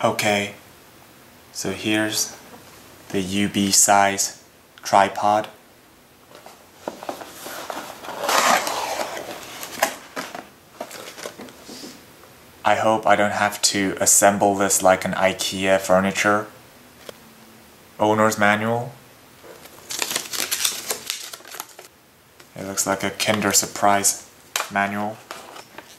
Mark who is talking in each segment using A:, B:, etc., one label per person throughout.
A: Okay, so here's the Ubeesize tripod. I hope I don't have to assemble this like an IKEA furniture. Owner's manual. It looks like a Kinder Surprise manual.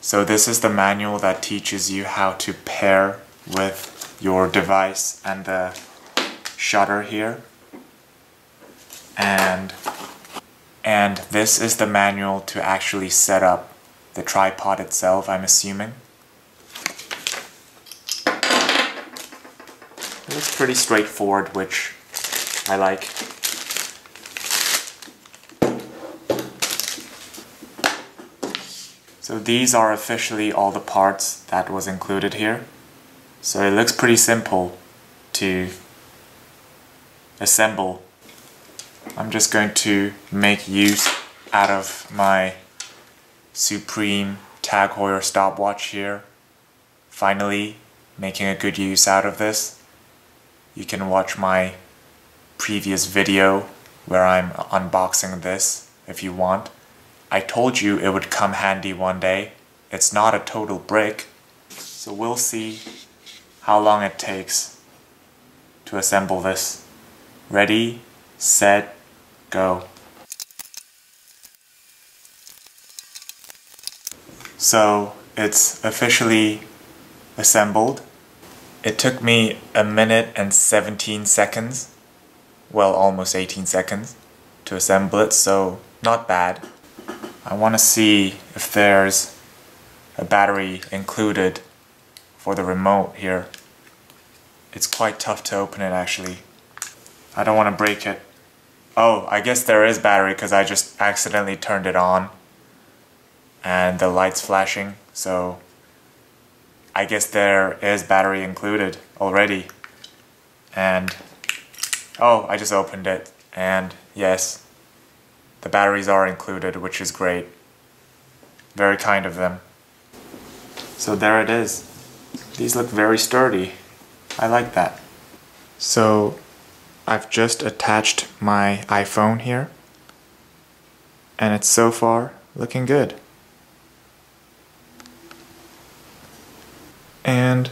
A: So this is the manual that teaches you how to pair with your device and the shutter here. And this is the manual to actually set up the tripod itself, I'm assuming. It looks pretty straightforward, which I like. So these are officially all the parts that was included here. So it looks pretty simple to assemble. I'm just going to make use out of my Supreme Tag Heuer stopwatch here. Finally making a good use out of this. You can watch my previous video where I'm unboxing this if you want. I told you it would come handy one day. It's not a total brick, so we'll see how long it takes to assemble this. Ready, set, go. So it's officially assembled. It took me 1 minute and 17 seconds, well, almost 18 seconds to assemble it, so not bad. I want to see if there's a battery included for the remote here. It's quite tough to open it actually. I don't want to break it. Oh, I guess there is battery because I just accidentally turned it on and the light's flashing, so I guess there is battery included already. And oh, I just opened it and yes, the batteries are included, which is great. Very kind of them. So there it is. These look very sturdy. I like that. So I've just attached my iPhone here and it's so far looking good. And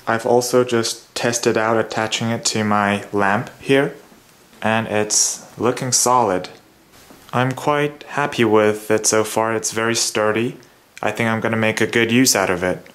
A: I've also just tested out attaching it to my lamp here, and it's looking solid. I'm quite happy with it so far. It's very sturdy. I think I'm gonna make a good use out of it.